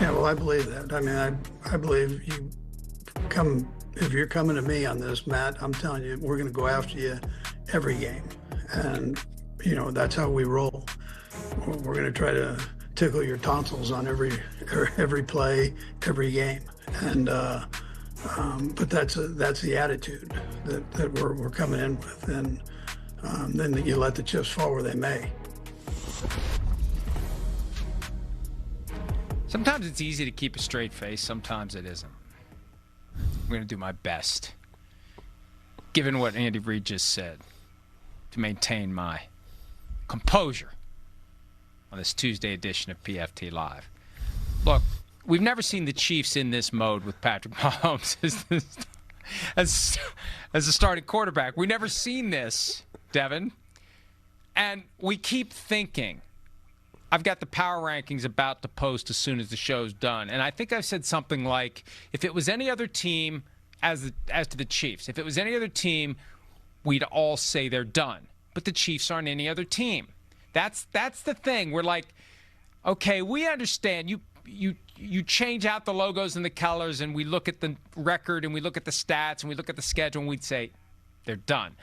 Yeah, well, I believe that. I mean, I believe if you're coming to me on this, Matt, I'm telling you, we're going to go after you every game. And, that's how we roll. We're going to try to tickle your tonsils on every play, every game. And, but that's the attitude that we're coming in with. And then you let the chips fall where they may. Sometimes it's easy to keep a straight face. Sometimes it isn't. I'm going to do my best, given what Andy Reid just said, to maintain my composure on this Tuesday edition of PFT Live. Look, we've never seen the Chiefs in this mode with Patrick Mahomes as a starting quarterback. We've never seen this, Devin. And we keep thinking, I've got the power rankings about to post as soon as the show's done. And I think I've said something like, if it was any other team, as to the Chiefs, if it was any other team, we'd all say they're done. But the Chiefs aren't any other team. That's the thing. We're like, okay, we understand. You change out the logos and the colors, and we look at the record, and we look at the stats, and we look at the schedule, and we'd say they're done.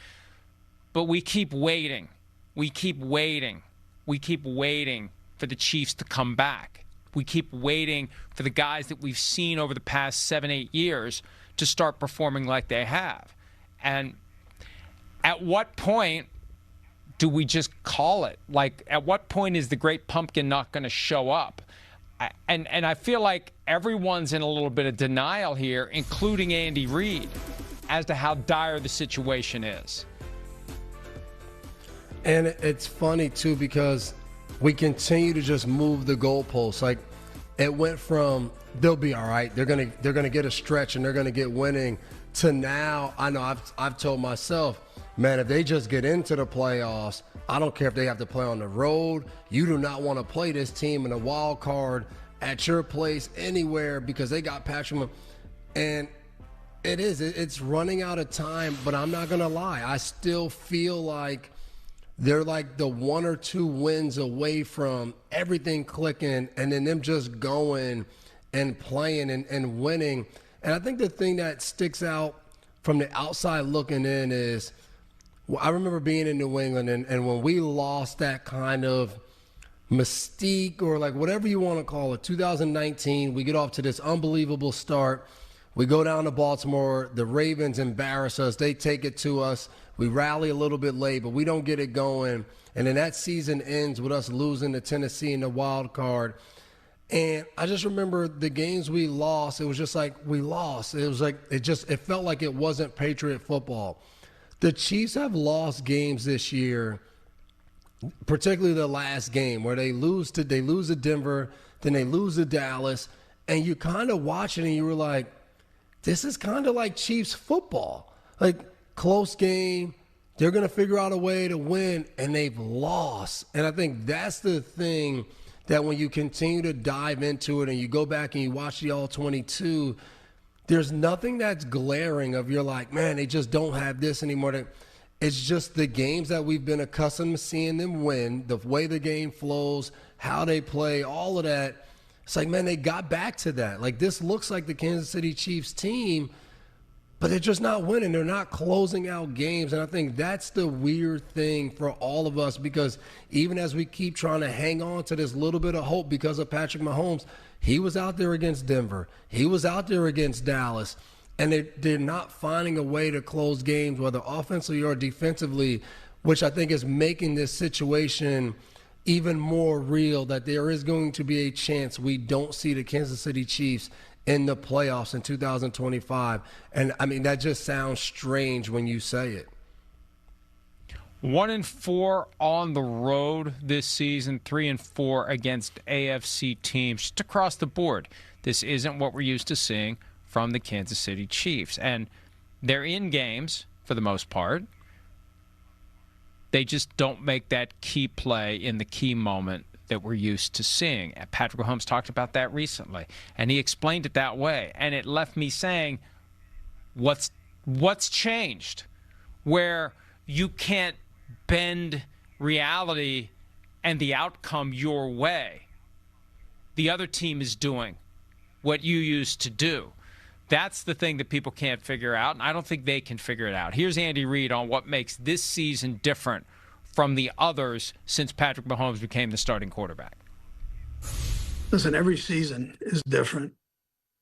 But we keep waiting. We keep waiting. We keep waiting for the Chiefs to come back. We keep waiting for the guys that we've seen over the past 7-8 years to start performing like they have. And at what point do we just call it? Like, at what point is the great pumpkin not going to show up? And I feel like everyone's in a little bit of denial here, including Andy Reid, as to how dire the situation is. And it's funny, too, because we continue to just move the goalposts. Like, it went from they'll be all right, they're gonna get a stretch and they're gonna get winning, to now I know I've told myself, man, if they just get into the playoffs, I don't care if they have to play on the road. You do not want to play this team in a wild card at your place anywhere because they got Patrick Mahomes. And it's running out of time, but I'm not gonna lie, I still feel like they're like the 1 or 2 wins away from everything clicking and then them just going and playing and winning. And I think the thing that sticks out from the outside looking in is, I remember being in New England and when we lost that kind of mystique, or like whatever you want to call it, 2019, we get off to this unbelievable start. We go down to Baltimore. The Ravens embarrass us. They take it to us. We rally a little bit late, but we don't get it going. And then that season ends with us losing to Tennessee in the wild card. And I just remember the games we lost. It was just like we lost. It was like it felt like it wasn't Patriot football. The Chiefs have lost games this year, particularly the last game where they lose to Denver, then they lose to Dallas, and you kind of watch it and you were like, this is kind of like Chiefs football. Like, close game, they're going to figure out a way to win, and they've lost. And I think that's the thing that when you continue to dive into it and you go back and you watch the All-22, there's nothing that's glaring of you're like, man, they just don't have this anymore. It's just the games that we've been accustomed to seeing them win, the way the game flows, how they play, all of that. It's like, man, they got back to that. Like, this looks like the Kansas City Chiefs team, but they're just not winning. They're not closing out games. And I think that's the weird thing for all of us, because even as we keep trying to hang on to this little bit of hope because of Patrick Mahomes, he was out there against Denver. He was out there against Dallas. And they're not finding a way to close games, whether offensively or defensively, which I think is making this situation even more real, that there is going to be a chance we don't see the Kansas City Chiefs in the playoffs in 2025. And, I mean, that just sounds strange when you say it. 1-4 on the road this season, 3-4 against AFC teams, just across the board. This isn't what we're used to seeing from the Kansas City Chiefs. And they're in games for the most part. They just don't make that key play in the key moment that we're used to seeing. Patrick Mahomes talked about that recently, and he explained it that way. And it left me saying, what's changed? Where you can't bend reality and the outcome your way. The other team is doing what you used to do. That's the thing that people can't figure out, and I don't think they can figure it out. Here's Andy Reid on what makes this season different from the others since Patrick Mahomes became the starting quarterback. Listen, every season is different.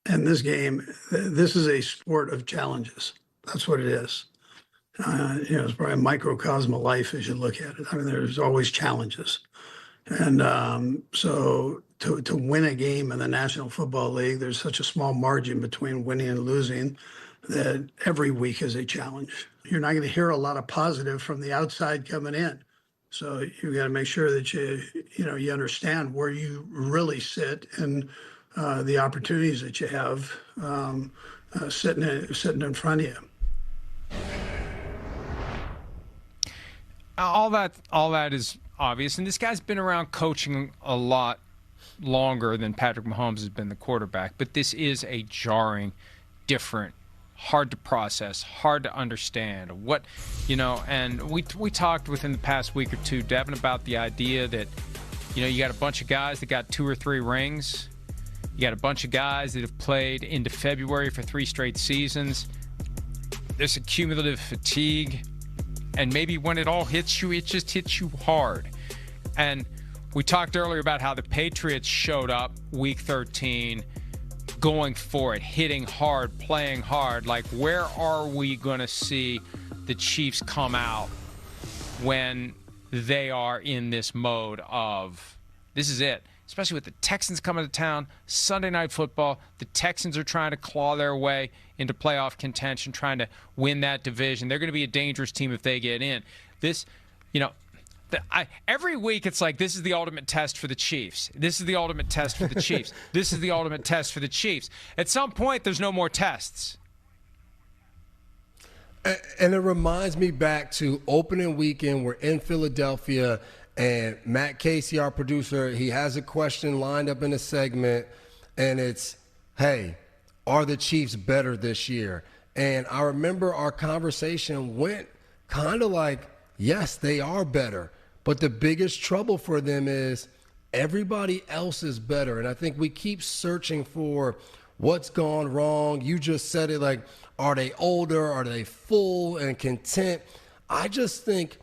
And this game, this is a sport of challenges. That's what it is. It's probably a microcosm of life as you look at it. I mean, there's always challenges. And so to win a game in the National Football League, there's such a small margin between winning and losing that every week is a challenge. You're not going to hear a lot of positive from the outside coming in. So you got to make sure that you understand where you really sit and the opportunities that you have sitting in front of you. All that is obvious, and this guy's been around coaching a lot longer than Patrick Mahomes has been the quarterback. But this is a jarring, different, hard to process, hard to understand. And we talked within the past week or two, Devin, about the idea that you got a bunch of guys that got 2 or 3 rings. You got a bunch of guys that have played into February for 3 straight seasons. There's a cumulative fatigue. And maybe when it all hits you, it just hits you hard. And we talked earlier about how the Patriots showed up week 13, going for it, hitting hard, playing hard. Like, where are we going to see the Chiefs come out when they are in this mode of, this is it? Especially with the Texans coming to town, Sunday Night Football. The Texans are trying to claw their way into playoff contention, trying to win that division. They're going to be a dangerous team if they get in. Every week it's like, this is the ultimate test for the Chiefs. This is the ultimate test for the Chiefs. This is the ultimate test for the Chiefs. At some point, there's no more tests. And it reminds me back to opening weekend. We're in Philadelphia. And Matt Casey, our producer, he has a question lined up in a segment, and it's, hey, are the Chiefs better this year? And I remember our conversation went kind of like, yes, they are better. But the biggest trouble for them is everybody else is better. And I think we keep searching for what's gone wrong. You just said it, like, are they older? Are they full and content? I just think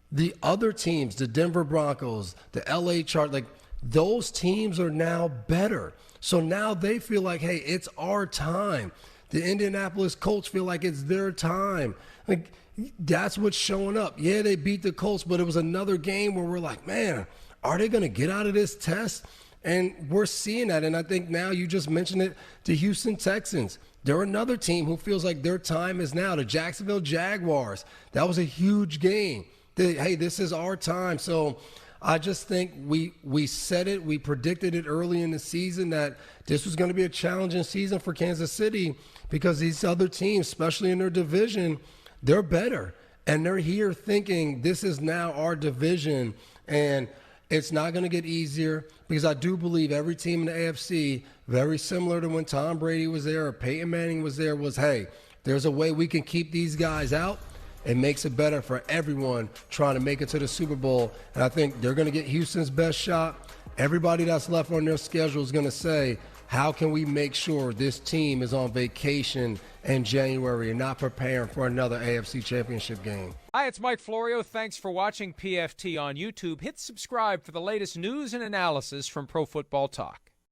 the other teams, the Denver Broncos, the LA Chargers, like, those teams are now better. So now they feel like, hey, it's our time. The Indianapolis Colts feel like it's their time. Like, that's what's showing up. Yeah, they beat the Colts, but it was another game where we're like, man, are they going to get out of this test? And we're seeing that. And I think now you just mentioned it, the Houston Texans. They're another team who feels like their time is now. The Jacksonville Jaguars, that was a huge game. Hey, this is our time. So I just think we said it. We predicted it early in the season that this was going to be a challenging season for Kansas City because these other teams, especially in their division, they're better. And they're here thinking this is now our division. And it's not going to get easier because I do believe every team in the AFC, very similar to when Tom Brady was there or Peyton Manning was there, was, hey, there's a way we can keep these guys out. It makes it better for everyone trying to make it to the Super Bowl. And I think they're going to get Houston's best shot. Everybody that's left on their schedule is going to say, how can we make sure this team is on vacation in January and not preparing for another AFC Championship game? Hi, it's Mike Florio. Thanks for watching PFT on YouTube. Hit subscribe for the latest news and analysis from Pro Football Talk.